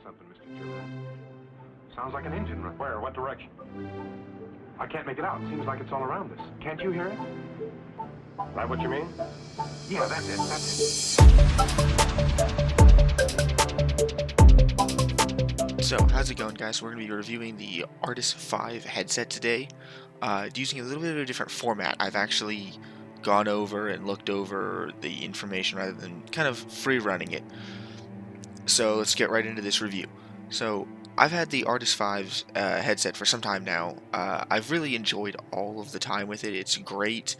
something, Mr. Chairman. Sounds like an engine. Where? What direction? I can't make it out. Seems like it's all around us. Can't you hear it? That what you mean? Yeah, that's it. So, how's it going, guys? We're going to be reviewing the Arctis 5 headset today, using a little bit of a different format. I've actually gone over and looked over the information rather than kind of free running it. So let's get right into this review. So I've had the Arctis 5's headset for some time now. I've really enjoyed all of the time with it. It's great,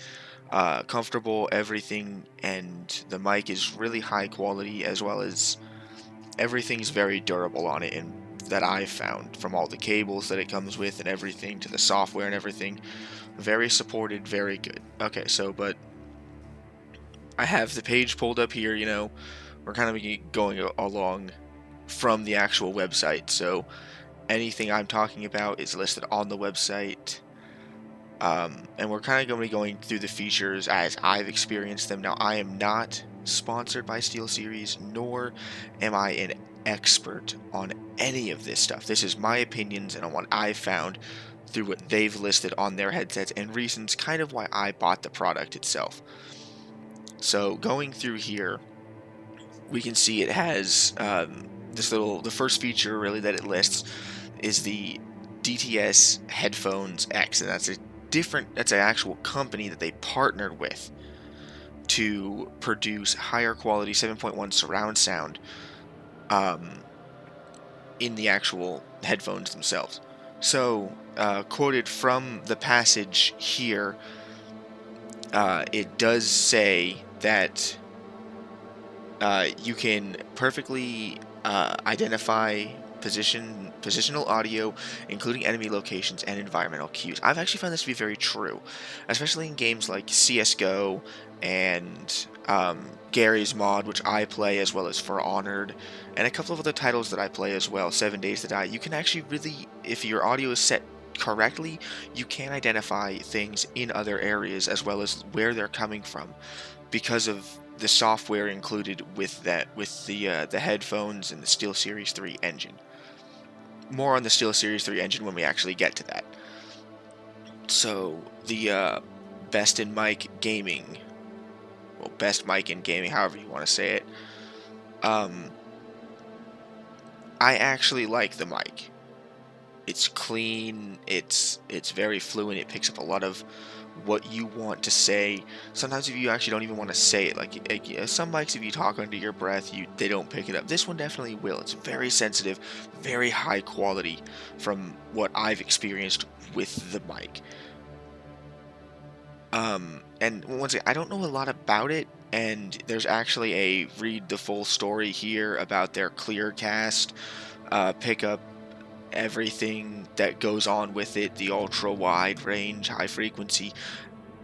comfortable, everything, and the mic is really high quality, as well as everything's very durable on it, and that I've found, from all the cables that it comes with and everything to the software and everything. Very supported, very good. Okay, so but I have the page pulled up here, we're kind of going along from the actual website, so anything I'm talking about is listed on the website, and we're kind of going to be going through the features as I've experienced them. Now, I am not sponsored by SteelSeries, nor am I an expert on any of this stuff. This is my opinions and on what I've found through what they've listed on their headsets and reasons kind of why I bought the product itself. So going through here, we can see it has the first feature really that it lists is the DTS Headphones X, and that's an actual company that they partnered with to produce higher quality 7.1 surround sound in the actual headphones themselves. So, quoted from the passage here, it does say that you can perfectly identify positional audio, including enemy locations and environmental cues. I've actually found this to be very true, especially in games like CSGO and Gary's Mod, which I play, as well as For Honored, and a couple of other titles that I play as well, 7 Days to Die. You can actually really, if your audio is set correctly, you can identify things in other areas as well as where they're coming from because of the software included with the headphones and the SteelSeries 3 engine. More on the SteelSeries 3 engine when we actually get to that. So the best mic in gaming, however you want to say it. I actually like the mic. It's clean, it's very fluent, it picks up a lot of what you want to say. Sometimes if you actually don't even want to say it, like some mics, if you talk under your breath, they don't pick it up. This one definitely will. It's very sensitive, very high quality from what I've experienced with the mic. And once again, I don't know a lot about it, and there's actually a read the full story here about their Clearcast pickup, everything that goes on with it, the ultra wide range, high frequency,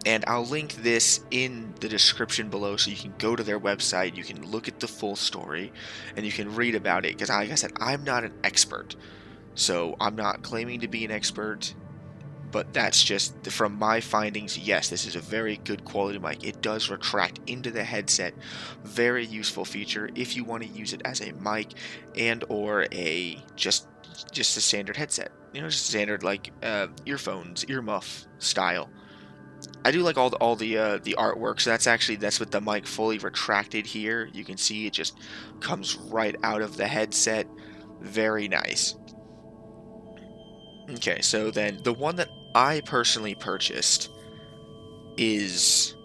and I'll link this in the description below so you can go to their website, you can look at the full story, and you can read about it, because like I said, I'm not an expert, so I'm not claiming to be an expert, but that's just from my findings. Yes, this is a very good quality mic. It does retract into the headset. Very useful feature if you want to use it as a mic and or just a standard headset. Just standard like earphones, earmuff style. I do like all the artwork. So that's with the mic fully retracted here. You can see it just comes right out of the headset. Very nice. Okay, so then the one that I personally purchased is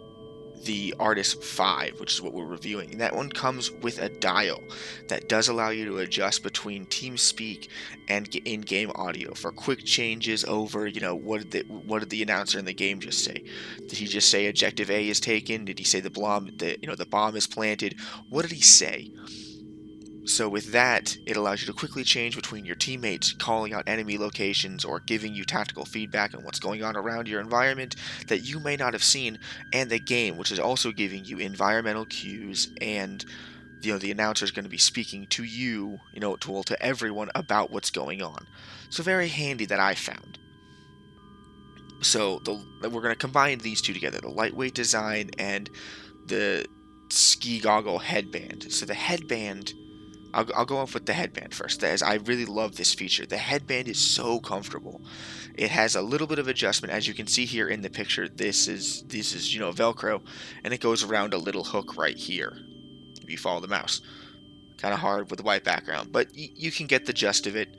the Arctis 5, which is what we're reviewing. And that one comes with a dial that does allow you to adjust between TeamSpeak and in-game audio for quick changes over, what did the announcer in the game just say? Did he just say objective A is taken? Did he say the bomb is planted? What did he say? So with that, it allows you to quickly change between your teammates, calling out enemy locations, or giving you tactical feedback on what's going on around your environment that you may not have seen, and the game, which is also giving you environmental cues, and the announcer is going to be speaking to you, to everyone about what's going on. So very handy that I found. So we're going to combine these two together, the lightweight design and the ski goggle headband. So the headband I'll go off with the headband first, as I really love this feature. The headband is so comfortable. It has a little bit of adjustment, as you can see here in the picture. This is Velcro, and it goes around a little hook right here. If you follow the mouse, kind of hard with the white background, but you can get the gist of it.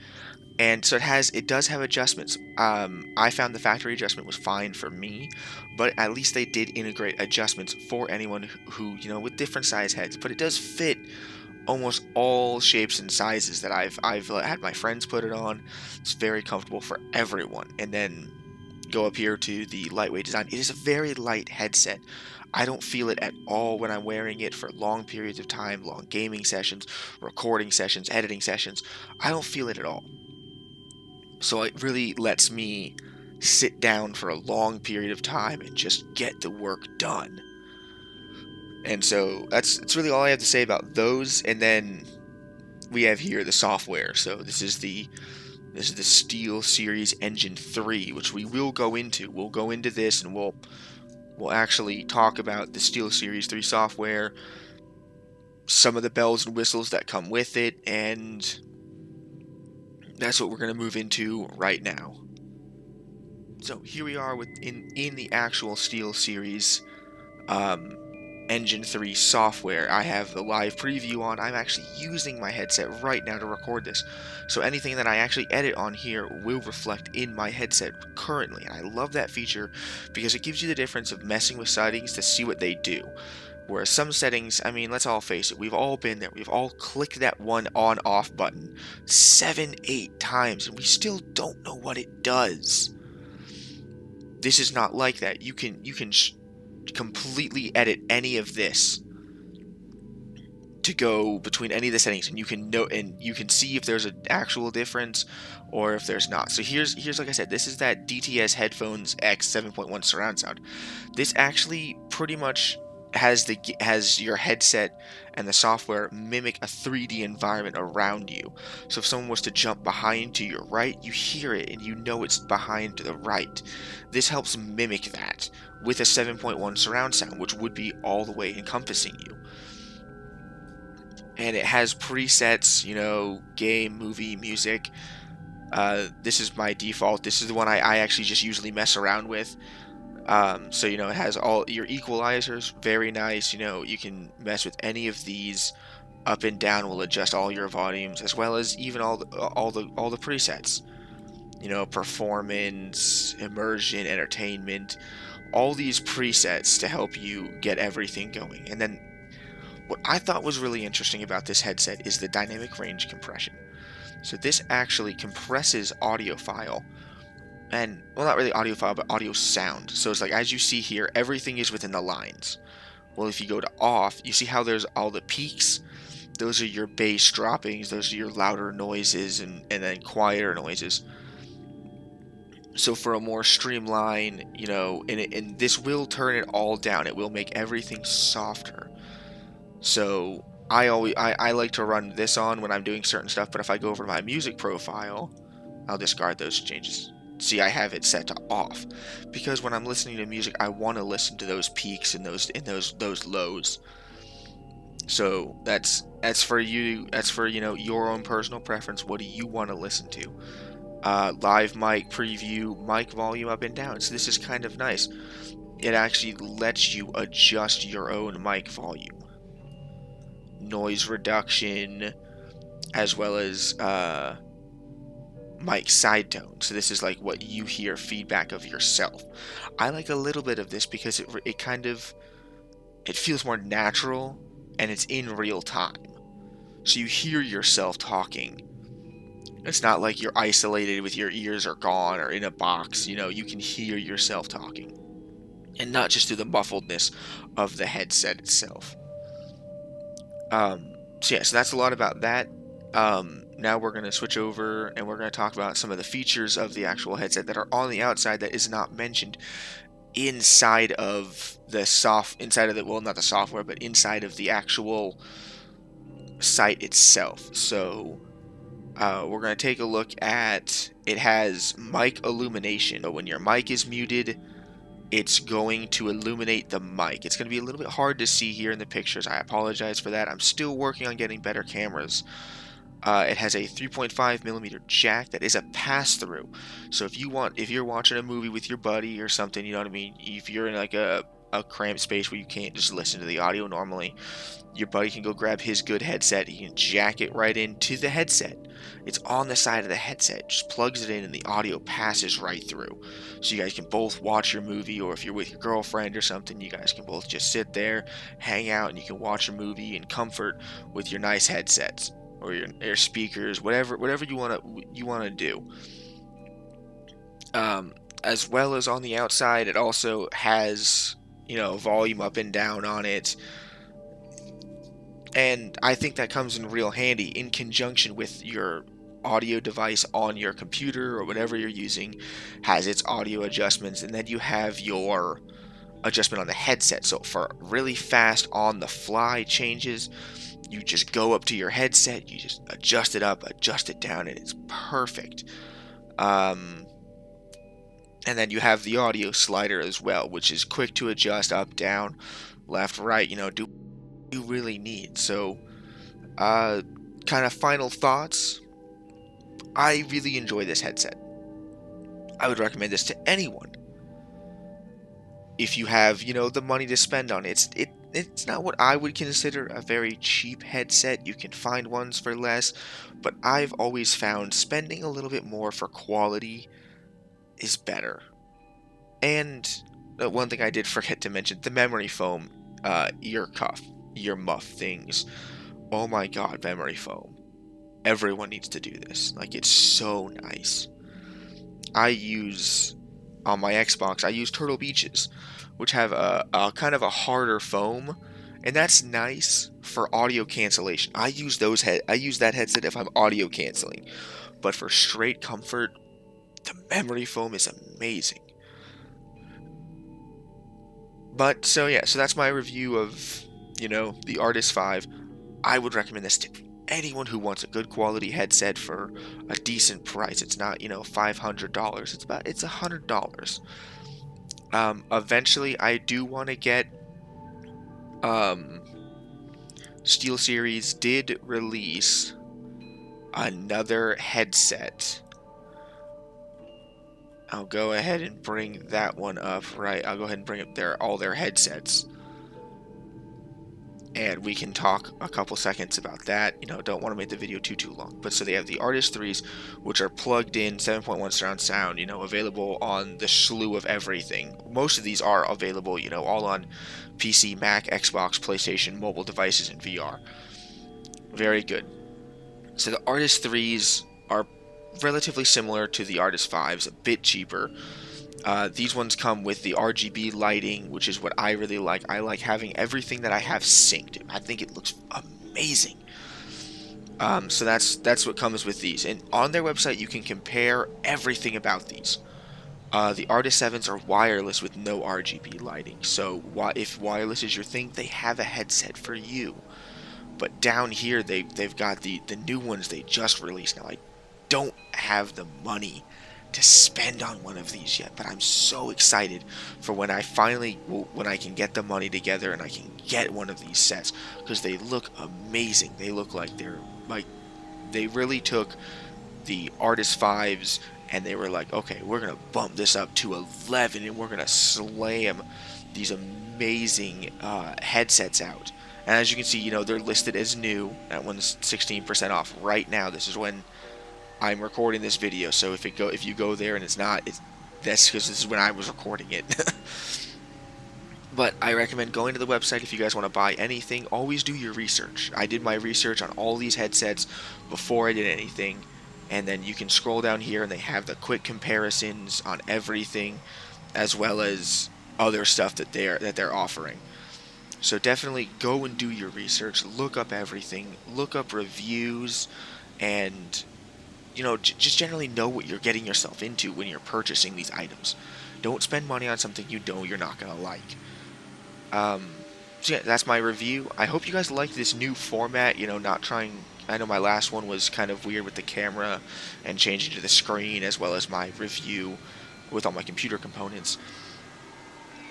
And so it does have adjustments. I found the factory adjustment was fine for me, but at least they did integrate adjustments for anyone who with different size heads. But it does fit almost all shapes and sizes that I've had my friends put it on. It's very comfortable for everyone. And then go up here to the lightweight design. It is a very light headset. I don't feel it at all when I'm wearing it for long periods of time, long gaming sessions, recording sessions, editing sessions. I don't feel it at all. So it really lets me sit down for a long period of time and just get the work done. And so that's really all I have to say about those. And then we have here the software. So this is the Steel Series Engine 3, which we will go into. We'll go into this, and we'll actually talk about the Steel Series 3 software, some of the bells and whistles that come with it, and that's what we're going to move into right now. So here we are in the actual Steel Series Engine 3 software. I have the live preview on. I'm actually using my headset right now to record this. So anything that I actually edit on here will reflect in my headset currently. And I love that feature because it gives you the difference of messing with settings to see what they do. Whereas some settings, I mean, let's all face it, we've all been there. We've all clicked that one on-off button 7-8 times, and we still don't know what it does. This is not like that. You can completely edit any of this to go between any of the settings, and you can see if there's an actual difference or if there's not. So here's like I said, this is that DTS Headphones X 7.1 surround sound. This actually pretty much has your headset and the software mimic a 3D environment around you. So if someone was to jump behind to your right, you hear it and you know it's behind to the right. This helps mimic that with a 7.1 surround sound, which would be all the way encompassing you. And it has presets, game, movie, music. This is my default. This is the one I actually just usually mess around with. So it has all your equalizers, very nice. You can mess with any of these. Up and down will adjust all your volumes, as well as even all the presets. Performance, immersion, entertainment, all these presets to help you get everything going. And then what I thought was really interesting about this headset is the dynamic range compression. So this actually compresses audio file. And, well, not really audio file, but audio sound. So it's like, as you see here, everything is within the lines. Well, if you go to off, you see how there's all the peaks? Those are your bass droppings, those are your louder noises, and then quieter noises. So for a more streamlined, and this will turn it all down. It will make everything softer. So I like to run this on when I'm doing certain stuff, but if I go over to my music profile, I'll discard those changes. See, I have it set to off because when I'm listening to music, I want to listen to those peaks and those lows. So that's for you. That's for your own personal preference. What do you want to listen to? Live mic preview, mic volume up and down. So this is kind of nice. It actually lets you adjust your own mic volume, noise reduction, as well as mic side tone. So this is like what you hear feedback of yourself. I like a little bit of this because it feels more natural and it's in real time. So you hear yourself talking. It's not like you're isolated with your ears are gone or in a box. You can hear yourself talking. And not just through the muffledness of the headset itself. So that's a lot about that. Now we're going to switch over and we're going to talk about some of the features of the actual headset that are on the outside that is not mentioned inside of the not the software, but inside of the actual site itself. So we're going to take a look at, it has mic illumination. So when your mic is muted, it's going to illuminate the mic. It's going to be a little bit hard to see here in the pictures. I apologize for that. I'm still working on getting better cameras. It has a 3.5mm jack that is a pass-through. So if you're watching a movie with your buddy or something, you know what I mean? If you're in like a cramped space where you can't just listen to the audio normally, your buddy can go grab his good headset. He can jack it right into the headset. It's on the side of the headset. Just plugs it in and the audio passes right through. So you guys can both watch your movie, or if you're with your girlfriend or something, you guys can both just sit there, hang out, and you can watch a movie in comfort with your nice headsets or your speakers, whatever you wanna do. As well as on the outside, it also has, you know, volume up and down on it. And I think that comes in real handy in conjunction with your audio device on your computer or whatever you're using has its audio adjustments, and then you have your adjustment on the headset. So for really fast on the fly changes, you just go up to your headset, you just adjust it up, adjust it down, and it's perfect. And then you have the audio slider as well, which is quick to adjust up, down, left, right, you know, do you really need. So kind of final thoughts. I really enjoy this headset. I would recommend this to anyone if you have, you know, the money to spend on it. It's not what I would consider a very cheap headset. You can find ones for less, but I've always found spending a little bit more for quality is better. And one thing I did forget to mention, the memory foam ear muff things. Oh my god, memory foam. Everyone needs to do this. Like, it's so nice. On my Xbox, I use Turtle Beaches, which have a kind of a harder foam, and that's nice for audio cancellation. I use that headset if I'm audio canceling, but for straight comfort, the memory foam is amazing. But so that's my review of, you know, the Arctis 5. I would recommend this to anyone who wants a good quality headset for a decent price. It's not, you know, $500. It's $100. Eventually, I do want to get. SteelSeries did release another headset. I'll go ahead and bring that one up. Right, I'll go ahead and bring up all their headsets, and we can talk a couple seconds about that. You know, don't want to make the video too long. But so they have the Arctis 3s, which are plugged in 7.1 surround sound, you know, available on the slew of everything. Most of these are available, you know, all on PC, Mac, Xbox, PlayStation, mobile devices, and VR. Very good. So the Arctis 3s are relatively similar to the Arctis 5s, a bit cheaper. These ones come with the RGB lighting, which is what I really like. I like having everything that I have synced. I think it looks amazing. So that's what comes with these. And on their website, you can compare everything about these. The Arctis 7s are wireless with no RGB lighting. So if wireless is your thing, they have a headset for you. But down here, they've got the new ones they just released. Now, I don't have the money to spend on one of these yet, but I'm so excited for when I can get the money together and I can get one of these sets, because they look amazing. They look like they really took the Arctis 5s and they were like, okay, we're gonna bump this up to 11 and we're gonna slam these amazing headsets out. And as you can see, you know, they're listed as new. That one's 16% off right now. This is when I'm recording this video, so if you go there and it's not, that's because this is when I was recording it. But I recommend going to the website if you guys want to buy anything. Always do your research. I did my research on all these headsets before I did anything, and then you can scroll down here and they have the quick comparisons on everything, as well as other stuff that they're offering. So definitely go and do your research. Look up everything. Look up reviews, and you know, just generally know what you're getting yourself into when you're purchasing these items. Don't spend money on something you know you're not going to like. So yeah, that's my review. I hope you guys like this new format, you know, not trying... I know my last one was kind of weird with the camera and changing to the screen, as well as my review with all my computer components.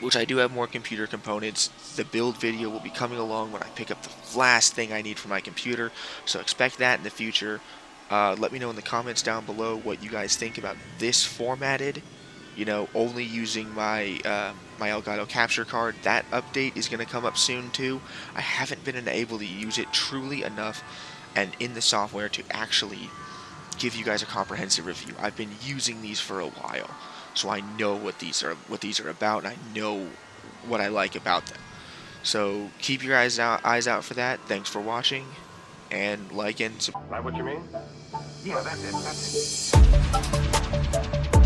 which I do have more computer components. The build video will be coming along when I pick up the last thing I need for my computer, so expect that in the future. Let me know in the comments down below what you guys think about this formatted, only using my my Elgato capture card. That update is going to come up soon too. I haven't been able to use it truly enough and in the software to actually give you guys a comprehensive review. I've been using these for a while, so I know what these are about, and I know what I like about them. So keep your eyes out for that. Thanks for watching, and like and subscribe. Is that what you mean? Yeah, that's it.